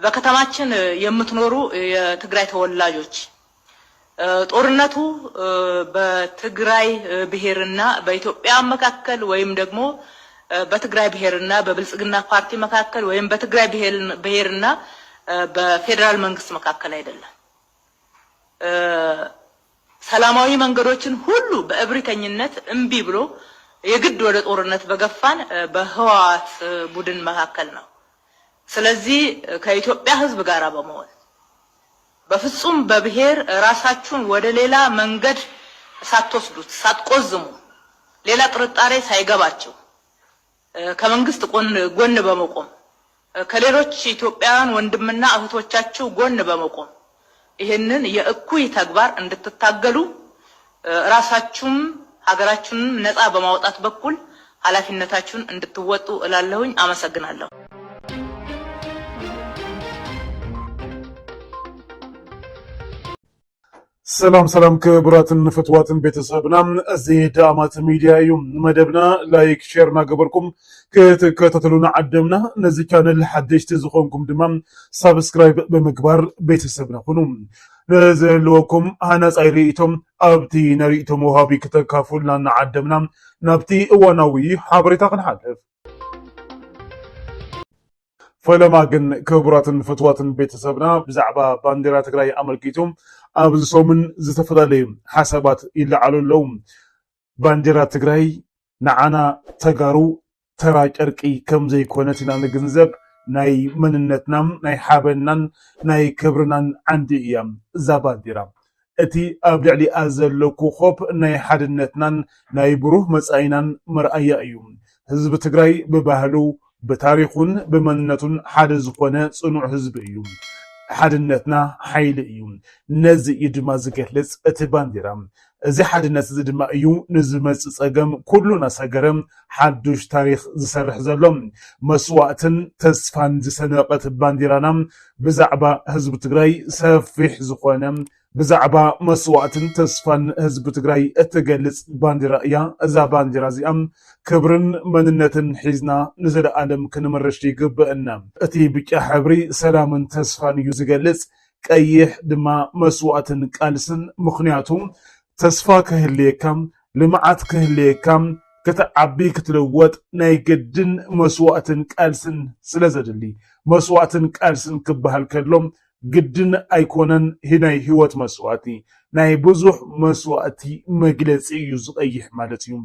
በከተማችን የምትኖሩ የትግራይ ተወላጆች ጦርነቱ በትግራይ ብሔርና በኢትዮጵያ መካከል ወይም ደግሞ በትግራይ ብሔርና በብልጽግና ፓርቲ መካከል ወይም በትግራይ ብሔርና በፌደራል መንግስት መካከል አይደለም። ሰላማዊ መንገዶችን ሁሉ በእብሪተኝነት እምቢ ብሎ የግድ ወደ ጦርነት በገፋን በህወሓት ቡድን መካከል ነው። ስለዚህ ከኢትዮጵያ ህዝብ ጋር በመሆን በፍጹም በብሔር ራሳችሁን ወደ ሌላ መንገድ ሳትወስዱት ሳትቆዝሙ ሌላ ጥርጣሬ ሳይገባችሁ ከመንግስት ጎን በመቆም ከሌሎች ኢትዮጵያውያን ወንድምና እህቶቻችሁ ጎን በመቆም ይሄንን የእኩይ ተግባር እንድትታገሉ ራሳችሁም ሀገራችሁንም ነፃ በማውጣት በኩል ኃላፊነታችሁን እንድትወጡ እላለሁኝ። አመሰግናለሁ። ሰላም ክቡራትን ፍትዋትን ቤተሰብና እዚህ ዳማት ሚዲያ መደብና ላይክ ሼር ናገበርኩም ክትከታተሉና ዓደምና ነዚህ ቻናል ሓደሽቲ ዝኾንኩም ድማ ሰብስክራይብ በመግባር ቤተሰብና ሁኑ። ለዘለወኩም ሃናጻይ ርእይቶም ኣብቲ ነርእይቶም ወሃቢ ከተካፉልና ዓደምና ናብቲ እዋናዊ ሓበሬታ ክንሓልፍ ፈለማ ግን ክቡራትን ፍትዋትን ቤተሰብና ብዛዕባ ባንዴራ ትግራይ ኣመልኪቶም ኣብ ሰሙን ዝተፈላለዩ ሓሳባት ይለዓሉ ኣለዉ። ባንዴራ ትግራይ ንዓና ተጋሩ ተራ ጨርቂ ከም ዘይኮነት ኢና ንግንዘብ። ናይ መንነትና ናይ ሓበናን ናይ ክብርናን ዓንዲ እያ እዛ ባንዴራ። እቲ ኣብ ልዕሊኣ ዘሎ ኮኾብ ናይ ሓድነትናን ናይ ብሩህ መጻኢናን መርኣያ እዩ። ህዝቢ ትግራይ ብባህሉ በታሪኹን በመንነቱን ሓደ ዝኾነ ጽኑዕ ህዝቢ እዩ። ሓድነትና ሓይሊ እዩ። ነዚ ድማ ዝገልጽ እቲ ባንዴራ እዚ ሓድነት እዚ ድማ እዩ ንዝመጽእ ጸገም ኩሉ ናሰገረም ሓዱሽ ታሪኽ ዝሰርሕ ዘሎ መስዋዕትን ተስፋን ዝሰነቐት ባንዴራና ብዛዕባ ህዝቢ ትግራይ ሰፊሕ ዝኾነ ብዛዕባ መስዋዕትን ተስፋን ህዝቢ ትግራይ እትገልጽ ባንዴራ እያ። እዛ ባንዴራ እዚኣ ክብርን መንነትን ሒዝና ንዘለኣለም ክንመርሽ ይግብአና። እቲ ብጫ ሕብሪ ሰላምን ተስፋን እዩ ዝገልጽ፣ ቀይሕ ድማ መስዋዕትን ቃልስን። ምክንያቱ ተስፋ ክህልየካ ልምዓት ክህልየካ ክትዓቢ ክትለወጥ ናይ ግድን መስዋዕትን ቃልስን ስለ ዘድሊ መስዋዕትን ቃልስን ክበሃል ከሎም ግድን ኣይኮነን ናይ ህይወት መስዋዕቲ ናይ ብዙሕ መስዋዕቲ መግለፂ እዩ ዝቀይሕ ማለት እዩ።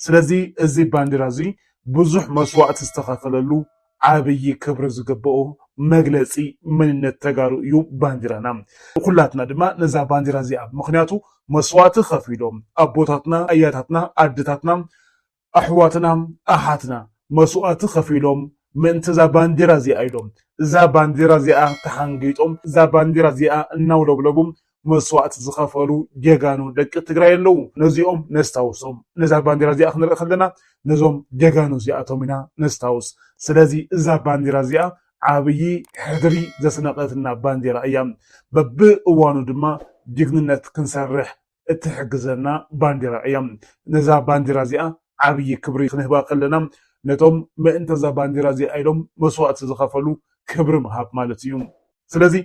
ስለዚ እዚ ባንዴራ እዚ ብዙሕ መስዋዕቲ ዝተኸፈለሉ ዓብይ ክብሪ ዝግብኦ መግለፂ መንነት ተጋሩ እዩ ባንዴራና። ኩላትና ድማ ነዛ ባንዴራ እዚኣ ምክንያቱ መስዋዕቲ ከፊሎም ኣቦታትና ኣያታትና ኣድታትና ኣሕዋትና ኣሓትና መስዋዕቲ ከፊሎም ምእንቲ እዛ ባንዴራ እዚኣ ኢሎም እዛ ባንዴራ እዚኣ ተሓንጊጦም እዛ ባንዴራ እዚኣ እናውለብለቡ መስዋዕቲ ዝኸፈሉ ጀጋኑ ደቂ ትግራይ ኣለዉ። ነዚኦም ነስታውሶም። ነዛ ባንዴራ እዚኣ ክንርኢ ከለና ነዞም ጀጋኑ እዚኣቶም ኢና ነስታውስ። ስለዚ እዛ ባንዴራ እዚኣ ዓብይ ሕድሪ ዘስነቐትና ባንዴራ እያ። በብእዋኑ ድማ ጅግንነት ክንሰርሕ እትሕግዘና ባንዴራ እያ። ነዛ ባንዴራ እዚኣ ዓብይ ክብሪ ክንህባ ከለና ነቶም ምእንቲ እዛ ባንዴራ እዚኣ ኢሎም መስዋዕቲ ዝኸፈሉ ክብሪ ምሃብ ማለት እዩ። ስለዚ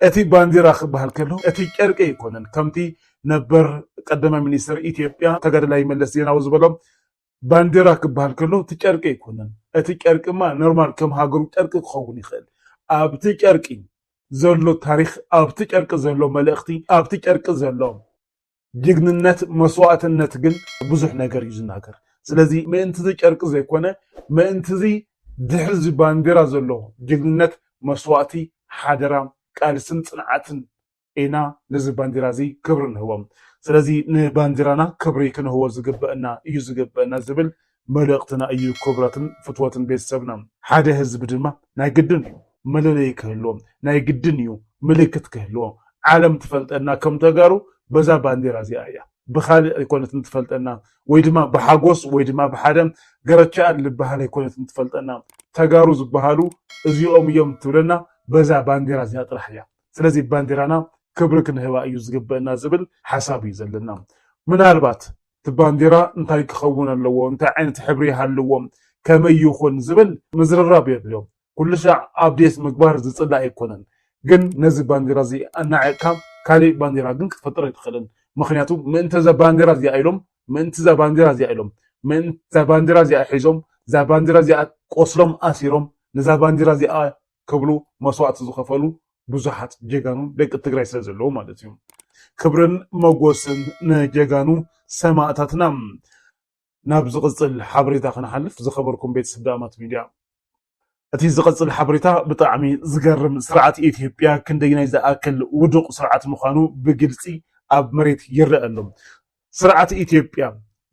እቲ ባንዴራ ክበሃል ከሎ እቲ ጨርቂ ይኮነን ከምቲ ነበር ቀዳማይ ሚኒስትር ኢትዮጵያ ተጋዳላይ መለስ ዜናዊ ዝበሎም ባንዴራ ክበሃል ከሎ እቲ ጨርቂ ይኮነን። እቲ ጨርቂማ ኖርማል ከም ሃገሩ ጨርቂ ክኸውን ይኽእል። ኣብቲ ጨርቂ ዘሎ ታሪክ፣ ኣብቲ ጨርቂ ዘሎ መልእኽቲ፣ ኣብቲ ጨርቂ ዘሎ ጅግንነት መስዋዕትነት ግን ብዙሕ ነገር እዩ ዝናገር። ስለዚ ምእንቲ እዚ ጨርቂ ዘይኮነ ምእንቲ እዚ ድሕሪ ባንዴራ ዘሎ ጅግንነት መስዋዕቲ ሓደራ ቃልስን ጽንዓትን ኢና ነዚ ባንዴራ እዚ ክብሪ ንህቦም። ስለዚ ንባንዴራና ክብሪ ክንህቦ ዝግበአና እዩ ዝግበአና ዝብል መልእኽትና እዩ። ክቡራትን ፍትወትን ቤተሰብና ሓደ ህዝቢ ድማ ናይ ግድን እዩ መለለይ ክህልዎ፣ ናይ ግድን እዩ ምልክት ክህልዎ። ዓለም ትፈልጠና ከም ተጋሩ በዛ ባንዴራ እዚኣ እያ። ብኻልእ ኣይኮነትን ትፈልጠና ወይ ድማ ብሓጎስ ወይ ድማ ብሓደ ገረቻን ልበሃል ኣይኮነትን ትፈልጠና። ተጋሩ ዝበሃሉ እዚኦም እዮም ትብለና በዛ ባንዴራ እዚኣ ጥራሕ እያ። ስለዚ ባንዴራና ክብሪ ክንህባ እዩ ዝግበአና ዝብል ሓሳብ እዩ ዘለና። ምናልባት እቲ ባንዴራ እንታይ ክኸውን ኣለዎ፣ እንታይ ዓይነት ሕብሪ ሃልዎም፣ ከመይ ይኹን ዝብል ምዝርራብ የብሎም። ኩሉ ሻዕ አብዴት ምግባር ዝፅላእ ኣይኮነን ግን ነዚ ባንዴራ እዚ እናዕቅካ ካሊእ ባንዴራ ግን ክትፈጥር ኣይትኽእልን ምክንያቱ ምእንቲ እዛ ባንዴራ እዚኣ ኢሎም ምእንቲ እዛ ባንዴራ እዚኣ ኢሎም ምእንቲ እዛ ባንዴራ እዚኣ ሒዞም እዛ ባንዴራ እዚኣ ቆስሎም ኣሲሮም ነዛ ባንዴራ እዚኣ ክብሉ መስዋዕቲ ዝኸፈሉ ብዙሓት ጀጋኑ ደቂ ትግራይ ስለ ዘለዉ ማለት እዩ ክብርን መጎስን ንጀጋኑ ሰማዕታትና ናብ ዝቕፅል ሓበሬታ ክንሓልፍ ዝኸበርኩም ቤተሰብ ዳኣማት ሚድያ እቲ ዝቕፅል ሓበሬታ ብጣዕሚ ዝገርም ስርዓት ኢትዮጵያ ክንደይናይ ዝኣክል ውዱቕ ስርዓት ምዃኑ ብግልፂ ኣብ መሬት ይርአ ኣሎ ስርዓት ኢትዮጵያ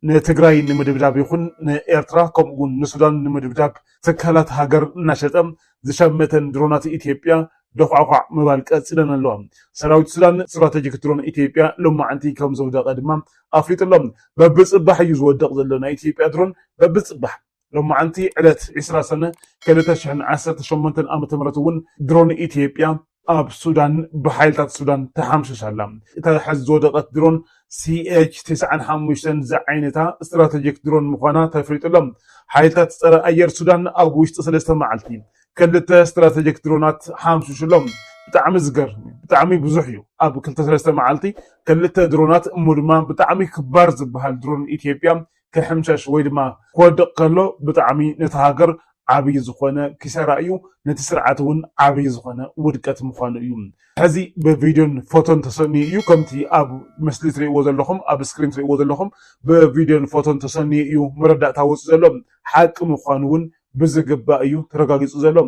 ንትግራይ ንምድብዳብ ይኹን ንኤርትራ ከምኡውን ንሱዳን ንምድብዳብ ትካላት ሃገር እናሸጠ ዝሸመተን ድሮናት ኢትዮጵያ ደኳዕኳዕ ምባል ቀፂለን ኣለዋ ሰራዊት ሱዳን ስትራቴጂክ ድሮን ኢትዮጵያ ሎማዓንቲ ከም ዝወደቐ ድማ ኣፍሊጡሎም በብፅባሕ እዩ ዝወደቕ ዘሎ ናይ ኢትዮጵያ ድሮን በብፅባሕ ሎማዓንቲ ዕለት 20 ሰነ 2018 ዓ.ም እውን ድሮን ኢትዮጵያ ኣብ ሱዳን ብሓይልታት ሱዳን ተሓምሽሻላ እታ ሕዚ ዝወደቐት ድሮን CH-95 ዝዓይነታ ስትራቴጂክ ድሮን ምዃና ተፍሪጡሎም ሓይልታት ፀረ ኣየር ሱዳን ኣብ ውሽጢ 3 መዓልቲ ክልተ ስትራቴጂክ ድሮናት ሓምሽሽሎም ብጣዕሚ ዝገርም ብጣዕሚ ብዙሕ እዩ ኣብ 2-3 መዓልቲ ክልተ ድሮናት እሞ ድማ ብጣዕሚ ክባር ዝበሃል ድሮን ኢትዮጵያ ክሕምሸሽ ወይ ድማ ክወድቕ ከሎ ብጣዕሚ ነቲ ሃገር ዓብይ ዝኾነ ኪሳራ እዩ ነቲ ስርዓት እውን ዓብይ ዝኾነ ውድቀት ምዃኑ እዩ ሕዚ ብቪድዮን ፎቶን ተሰኒዩ እዩ ከምቲ ኣብ ምስሊ ትሪእዎ ዘለኹም ኣብ ስክሪን ትሪእዎ ዘለኹም ብቪድዮን ፎቶን ተሰኒዩ እዩ መረዳእታ ወፅእ ዘሎ ሓቂ ምዃኑ እውን ብዝግባእ እዩ ተረጋጊፁ ዘሎ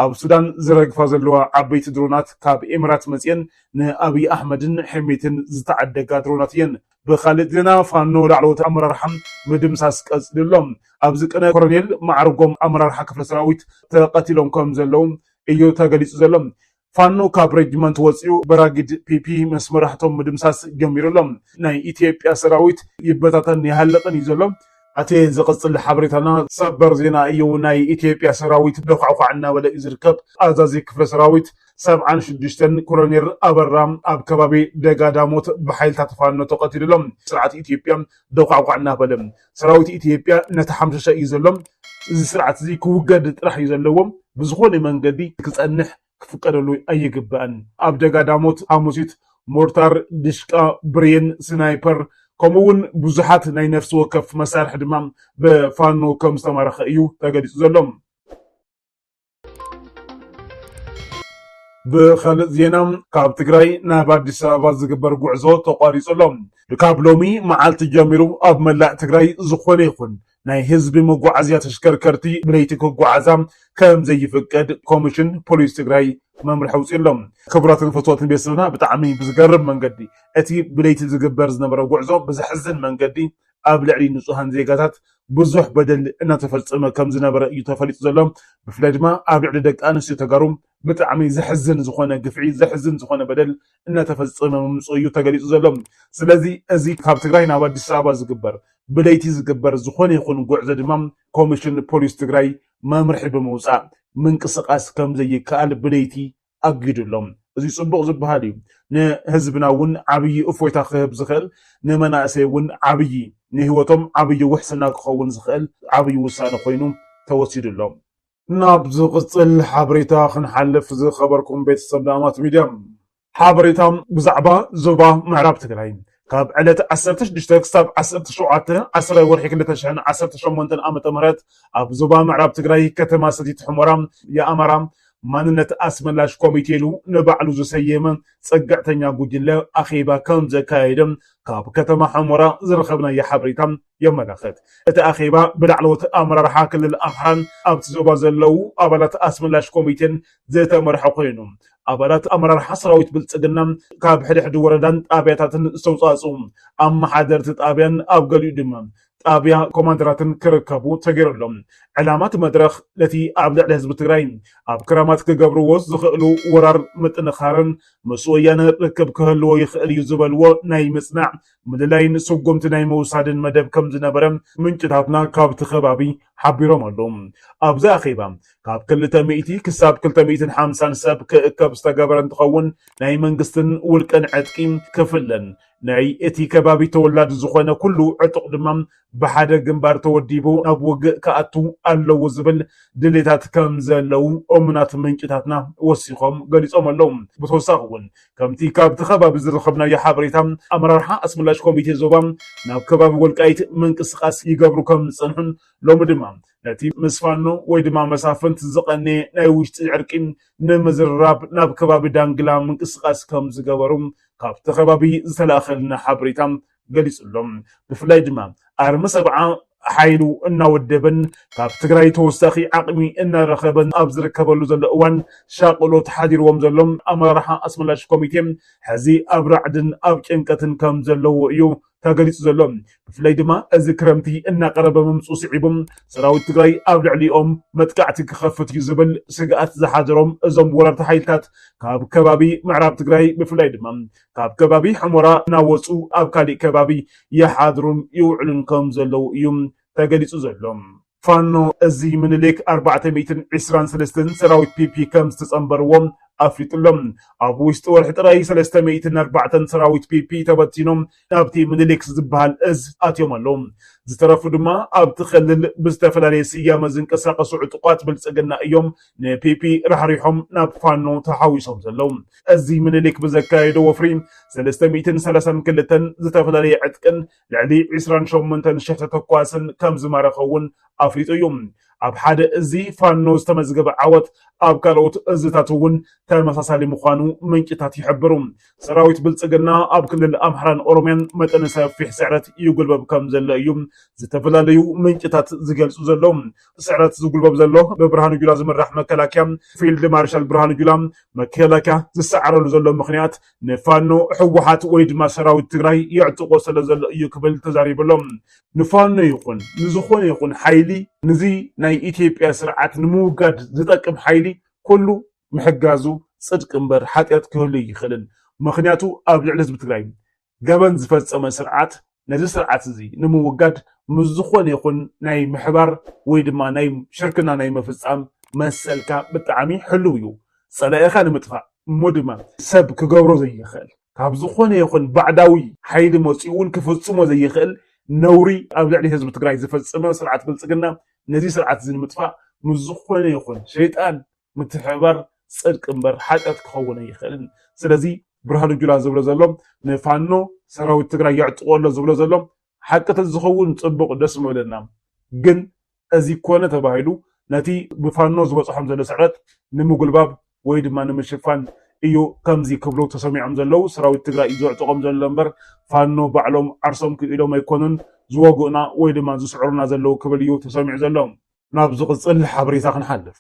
ኣብ ሱዳን ዝረግፋ ዘለዋ ዓበይቲ ድሮናት ካብ ኤምራት መፅአን ንኣብይ ኣሕመድን ሕሜትን ዝተዓደጋ ድሮናት እየን ብካልእ ዜና ፋኖ ላዕለዎት ኣመራርሓ ምድምሳስ ቀፂሎም ኣብዚ ቅነ ኮሎኔል ማዕርጎም ኣመራርሓ ክፍለ ሰራዊት ተቐቲሎም ከም ዘለው እዩ ተገሊፁ ዘሎ ፋኖ ካብ ሬጅመንት ወፂኡ በራጊድ ፒፒ ምስ መራሕቶም ምድምሳስ ጀሚሩሎም ናይ ኢትዮጵያ ሰራዊት ይበታተን ይሃለቕን እዩ ዘሎ ኣቴ ዝቕፅል ሓበሬታና ሰበር ዜና እዩ ናይ ኢትዮጵያ ሰራዊት ደኳዕኳዕ እናበለ እዩ ዝርከብ ኣዛዚ ክፍለ ሰራዊት 76 ኮሎኔል ኣበራ ኣብ ከባቢ ደጋዳሞት ብሓይልታት ፋኖ ተቐቲሎም ስርዓት ኢትዮጵያ ደኳዕኳዕ እናበለ ሰራዊት ኢትዮጵያ ነቲ ሓምሸሸ እዩ ዘሎም እዚ ስርዓት እዚ ክውገድ ጥራሕ እዩ ዘለዎም ብዝኾነ መንገዲ ክፀንሕ ክፍቀደሉ ኣይግባእን ኣብ ደጋዳሞት ሓሙሲት ሞርታር ድሽቃ ብሬን ስናይፐር ከምኡውን ብዙሓት ናይ ነፍሲ ወከፍ መሳርሒ ድማ ብፋኖ ከም ዝተማረኸ እዩ ተገሊፁ ዘሎ ብካልእ ዜና ካብ ትግራይ ናብ ኣዲስ ኣበባ ዝግበር ጉዕዞ ተቋሪፁ ኣሎ ካብ ሎሚ መዓልቲ ጀሚሩ ኣብ መላእ ትግራይ ዝኾነ ይኹን ናይ ህዝቢ መጓዓዝያ ተሽከርከርቲ ብለይቲ ክጓዓዛ ከም ዘይፍቀድ ኮሚሽን ፖሊስ ትግራይ መምርሒ ኣውፂሎም ክቡራትን ፈትዋትን ቤተሰብና ብጣዕሚ ብዝገርም መንገዲ እቲ ብለይቲ ዝግበር ዝነበረ ጉዕዞ ብዘሕዝን መንገዲ ኣብ ልዕሊ ንጹሃን ዜጋታት ብዙሕ በደል እናተፈፀመ ከም ዝነበረ እዩ ተፈሊጡ ዘሎ ብፍላይ ድማ ኣብ ልዕሊ ደቂ ኣንስትዮ ተጋሩ ብጣዕሚ ዘሕዝን ዝኾነ ግፍዒ ዘሕዝን ዝኾነ በደል እናተፈፀመ ምምፁ እዩ ተገሊፁ ዘሎ ስለዚ እዚ ካብ ትግራይ ናብ ኣዲስ ኣበባ ዝግበር ብለይቲ ዝግበር ዝኾነ ይኹን ጉዕዞ ድማ ኮሚሽን ፖሊስ ትግራይ መምርሒ ብምውፃእ ምንቅስቃስ ከም ዘይከኣል ብለይቲ ኣጊዱሎም እዚ ፅቡቅ ዝበሃል እዩ ንህዝብና እውን ዓብይ እፎይታ ክህብ ዝኽእል ንመናእሰይ እውን ዓብይ ንሂወቶም ዓብይ ውሕስና ክኸውን ዝኽእል ዓብይ ውሳነ ኮይኑ ተወሲዱሎም ናብ ዝቕፅል ሓበሬታ ክንሓልፍ ዝኸበርኩም ቤተሰብ ዳኣማት ሚድያ ሓበሬታ ብዛዕባ ዞባ ምዕራብ ትግራይ ካብ ዕለት 16 ክሳብ 17 10 ወርሒ 2018 ዓ.ም ኣብ ዞባ ምዕራብ ትግራይ ከተማ ሰቲት ሑመራ የኣማራ ማንነት ኣስመላሽ ኮሚቴ ኢሉ ንባዕሉ ዝሰየመ ፀጋዕተኛ ጉጅለ ኣኼባ ከም ዘካየደ ካብ ከተማ ሑመራ ዝረኸብናዮ ሓበሬታ የመላኽት እቲ ኣኼባ ብላዕለዎት ኣመራርሓ ክልል ኣምሓራን ኣብቲ ዞባ ዘለው ኣባላት ኣስመላሽ ኮሚቴን ዝተመርሐ ኮይኑ ኣባላት ኣመራርሓ ሰራዊት ብልፅግና ካብ ሕድሕዲ ወረዳን ጣብያታትን ዝተውፃፅኡ ኣመሓደርቲ ጣብያን ኣብ ገሊኡ ድማ ጣብያ ኮማንደራትን ክርከቡ ተገይሩሎም ዕላማት መድረኽ ነቲ ኣብ ልዕሊ ህዝቢ ትግራይ ኣብ ክራማት ክገብርዎ ዝኽእሉ ወራር ምጥንኻርን ምስ ወያነ ርክብ ክህልዎ ይኽእል እዩ ዝበልዎ ናይ ምፅናዕ ምልላይን ስጉምቲ ናይ መውሳድን መደብ ከም ዝነበረ ምንጭታትና ካብቲ ከባቢ حبيرهم اللهم أبزا خيبا كاب كل تميتي كساب كل تميتين حامسان ساب كابستقابران تخون ناي منقستن ولكن عدكين كفلن ناي اتي كبابي تولاد زخوانا كله عتق دمام بحادة جنبار توديبو نبوغ كأتو اللو زبل دليتات كمزلو أمنات منجتاتنا وسيخم قليسهم اللهم بتوساقون كمتي كاب تخباب زرخبنا يا حبريتام أمرارها اسم الله كوميتي زوبام ناب كباب ولكايت منقسقاس يقبرو كم صنحن لو مدمام نتي مسفانو ويدما مسافنت زقني ناي وشت عرقين نمزراب ناب كباب دانجلا منقسقاس كم زقبروم كاب تخبابي زتلاخلنا حبريتام قليسلهم بفلاي دمام أرم سبعة حيلو إنه ودبن كاب تقرأي توساخي عقمي إنه رخبن أبزر كبلو زل أوان شاقلو تحادير ومزلهم أما رحا اسم الله شكوميتيم حزي أبرعدن أبكنكتن كم زلو إيو تاقليس زلهم بفلاي دما أذكرمتي إنه قرب ممسوس عبم سراوي تقرأي أبرع ليهم متكعتك خفت يزبل سقات زحادرهم أزم ورد حيلتات كاب كبابي معراب تقرأي بفلاي دما كاب كبابي حمورا ناوصو أبكالي كبابي يحاضرون يوعلن كم زلو إيوم تاقليس زلهم فانو أزي من ليك 423 سراوي بي كم ستسأنبروهم أفريط اللهم أبو يستوى الحتراي 304 سراويت بي تبتينهم أبتي من ليكس زبال أز أتيوم اللهم زترفو دما أبتخلل بستفلالي سيامة زنكساق سعطقات بالسقنا يوم بي رح ريحهم نابفانو تحاويسهم زلهم أزي من ليك بزكايدو وفريم 303 كلتن زتفلالي عتكن لعلي 20 شومنتن شحتة تقواسن كم زمارخون أفريط يوم أب حدا أزي فانو استمزقب عوت أب كالوت أزتاتون تلمساسالي مخانو منكتات يحبرون سراويت بلتسقنا أب كل الأمحران أوروميان متنسا في سعرات يقول باب كم زل يوم زتفلاليو منكتات زقل سوزلهم سعرات زقل باب زلو ببرهانو جولا زمن رحمة كلاكيام فيلد مارشال برهانو جولام مكيلاكا زسعرلو زلو مخنيات نفانو حوحات ويد ما سراويت تغراي يعتقو سلزل يكبل تزاريب لهم نفانو يخون نزخون يخون حيلي نزي ناي إثيوبيا سرعات نموغاد زتاكم حيلي كله محجازو صدق امبر حاتيات كله يخلن مخنياتو أبلع لزب تغراي قبل زفت أما سرعات نزي سرعات زي نموغاد مزخون يخون ناي محبار ويدما ناي شركنا ناي مفزعام مسالكا بتعامي حلويو صلايخا نمتفع مدما سب كقبرو زي يخل كابزخون يخون بعداوي حيد موسيون كفتصمو زي يخل نوري أبلع لي هزب تغراي زفت أما سرعات بلسقنا نزي سرعات زي نمتفع مزخون يخون شيطان متحبر صدق امبر حاتات كخونه يخلن سلازي برهانو جولا زبل زلوم نفانو سراويت تግራይ يعطقول زبل زلوم حقته زخون صبق دس مولنا ግን እዚ ኮነ ተባሂሉ ነቲ ብፋኖ ዝበፅሖም ዘሎ ስዕረት ንምጉልባብ ወይ ድማ ንምሽፋን እዩ ከምዚ ክብሉ ተሰሚዖም ዘለው ሰራዊት ትግራይ ዝዕጥቆም ዘሎ እምበር ፋኖ ባዕሎም ዓርሶም ክኢሎም ኣይኮኑን ዝወግኡና ወይ ድማ ዝስዕሩና ዘለው ክብል እዩ ተሰሚዑ ዘሎም ናብ ዝቕፅል ሓበሬታ ክንሓልፍ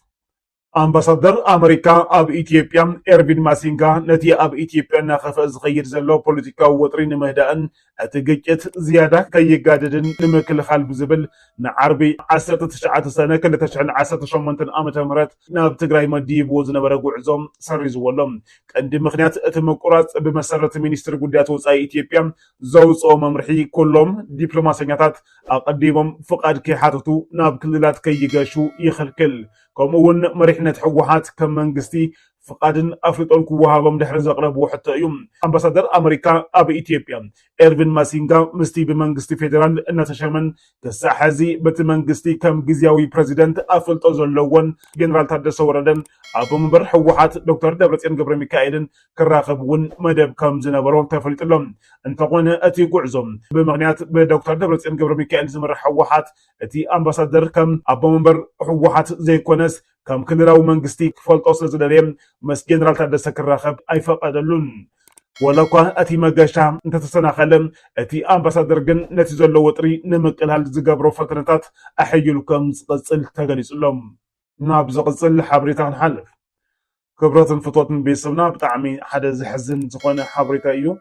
أمباسادر أمريكا أب إثيوبيا إرفين ماسينغا نتي أب إثيوبيا نخفز غير زلو بوليتيكا وطرين مهدأن أتجيت زيادة كي يقاددن نمكل خالب زبل نعربي 19 سنة كل تشعل 10 منتن أمت مرات ناب تقراي مديب وزن برقو عزوم سرز ولهم عند مخنيات اتمقرات بمسارة مينستر قدات وصاي إثيوبيا زوز أو ممرحي كلهم دبلوماسيات أقدمهم فقد كي حاطتو ناب كللات كي يقاشو يخلكل كمون مريحنا حوحات كم منقستي فقادن أفريقيا كوهابم دحر زقرب حتى يوم أمباسادر أمريكا أب إثيوبيا إرفين ماسينغا مستي بمنقستي فيدرال نتشمن كساحزي بتمنقستي كم جزياوي بريزيدنت أفلتو زلوون جنرال تادس وردن أبو مبر حوحات دكتور دبرتين قبر ميكائيلن كراقبون مدب كم زنبرون تفلت لهم انتقون أتي قعزم بمغنيات بدكتور دبرتين قبر ميكائيل زمر حوحات أتي أمباسادر كم أبو مبر حوحات زي كونس كم كنراو منقستي فلتو سلزلريم مس جنرال تادس كراقب أي فقدلون ولو كان أتي مجاشا أنت تسنخلم أتي أمباسادر جن نتيجة لوتري نمكن هالزجابرو فترات أحيلكم قصل تجلس لهم نابز قصل حبريتان حلف كبرات فتوات بيسمنا بتعمي حدا زحزن زخانة حبريتا إيو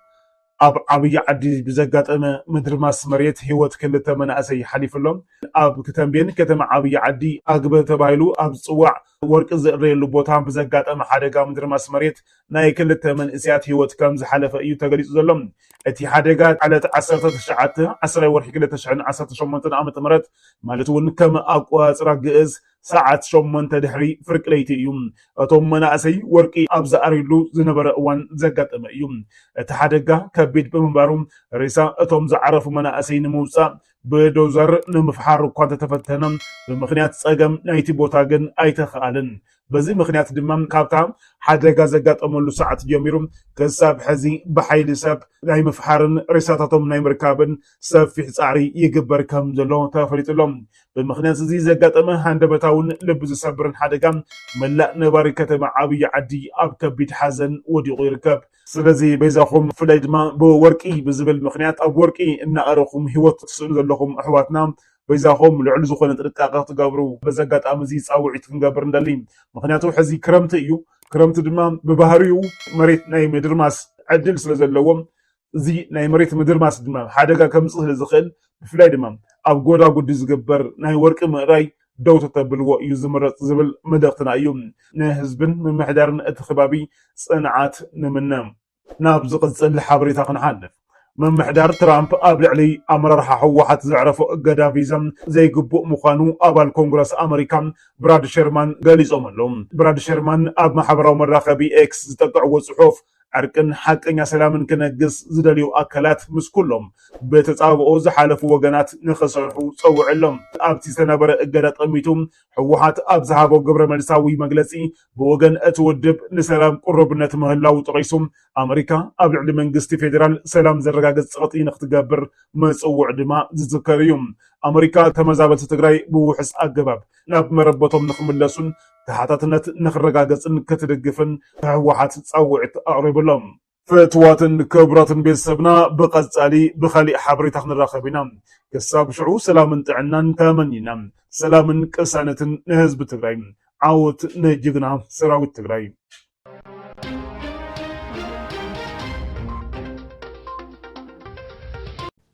ኣብ ዓብይ ዓዲ ብዘጋጠመ ምድርማስ መሬት ህይወት ክልተ መናእሰይ ሓሊፍሎም ኣብ ከተምቤን ከተማ ዓብይ ዓዲ ኣግበ ተባሂሉ ኣብ ዝፅዋዕ ወርቂ ዝእረየሉ ቦታ ብዘጋጠመ ሓደጋ ምድርማስ መሬት ናይ ክልተ መንእስያት ህይወት ከም ዝሓለፈ እዩ ተገሊጹ ዘሎ እቲ ሓደጋ ዓለት 19 10 ወርሒ 2018 ዓ.ም ማለት እውን ከም ኣቆፃፅራ ግእዝ ሰዓት 8 ድሕሪ ፍርቂ ለይቲ እዩ እቶም መናእሰይ ወርቂ ኣብ ዝኣርዩሉ ዝነበረ እዋን ዘጋጠመ እዩ እቲ ሓደጋ ከቢድ ብምንባሩ ሬሳ እቶም ዝዓረፉ መናእሰይ ንምውፃእ ብዶዘር ንምፍሓር እኳ እንተተፈተነ ብምክንያት ፀገም ናይቲ ቦታ ግን ኣይተኸኣልን በዚ ምክንያት ድማ ካብታ ሓደጋ ዘጋጠመሉ ሰዓት ጀሚሩ ክሳብ ሕዚ ብሓይሊ ሰብ ናይ ምፍሓርን ሬሳታቶም ናይ ምርካብን ሰፊሕ ፃዕሪ ይግበር ከም ዘሎ ተፈሊጡሎም ብምክንያት እዚ ዘጋጠመ ሃንደበታውን ልቢ ዝሰብርን ሓደጋ መላእ ነባሪ ከተማ ዓብይ ዓዲ ኣብ ከቢድ ሓዘን ወዲቑ ይርከብ ስለዚ በዛኹም ፍላይ ድማ ብወርቂ ብዝብል ምክንያት ኣብ ወርቂ እናቐረኹም ሂወት ትስእሉ ዘለኹም ኣሕዋትና በዛኹም ልዕሊ ዝኾነ ጥንቃቐ ትገብሩ በዘጋጣሚ እዚ ፃውዒት ክንገብር እንደሊ ምክንያቱ ሕዚ ክረምቲ እዩ ክረምቲ ድማ ብባህሪኡ መሬት ናይ ምድርማስ ዕድል ስለ ዘለዎም እዚ ናይ መሬት ምድርማስ ድማ ሓደጋ ከምፅእ ስለ ዝኽእል ብፍላይ ድማ ኣብ ጎዳጉዲ ዝግበር ናይ ወርቂ ምእራይ ደው ተተብልዎ እዩ ዝምረፅ ዝብል መልእኽትና እዩ ንህዝብን ምምሕዳርን እቲ ከባቢ ፅንዓት ንምነ ናብ ዝቕፅል ሓበሬታ ክንሓልፍ ምምሕዳር ትራምፕ ኣብ ልዕሊ ኣመራርሓ ህወሓት ዘዕረፎ እገዳ ቪዛ ዘይግቡእ ምዃኑ ኣባል ኮንግረስ ኣሜሪካ ብራድ ሸርማን ገሊፆም ኣለዉ ብራድ ሸርማን ኣብ ማሕበራዊ መራኸቢ ኤክስ ዝጠቅዕዎ ፅሑፍ ዕርቅን ሓቀኛ ሰላምን ክነግስ ዝደልዩ ኣካላት ምስ ኩሎም በተፃብኦ ዝሓለፉ ወገናት ንኽሰርሑ ፀውዕሎም ኣብቲ ዝነበረ እገዳ ጠሚቱ ህወሓት ኣብ ዝሃቦ ግብረ መልሳዊ መግለፂ ብወገን እቲ ውድብ ንሰላም ቁርብነት ምህላው ጠቂሱ ኣሜሪካ ኣብ ልዕሊ መንግስቲ ፌደራል ሰላም ዘረጋግፅ ፀቕጢ ንክትገብር መፅውዕ ድማ ዝዝከር እዩ ኣሜሪካ ተመዛበልቲ ትግራይ ብውሕስ ኣገባብ ናብ መረበቶም ንክምለሱን ተሓታትነት ንክረጋገፅን ክትድግፍን ህወሓት ፀውዒት ኣቕሪብሎም ፍትዋትን ክቡራትን ቤተሰብና ብቐፃሊ ብኻሊእ ሓበሬታ ክንራኸብ ኢና ክሳብ ሽዑ ሰላምን ጥዕናን ተመኒና ሰላምን ቅሳነትን ንህዝቢ ትግራይ ዓወት ንጅግና ሰራዊት ትግራይ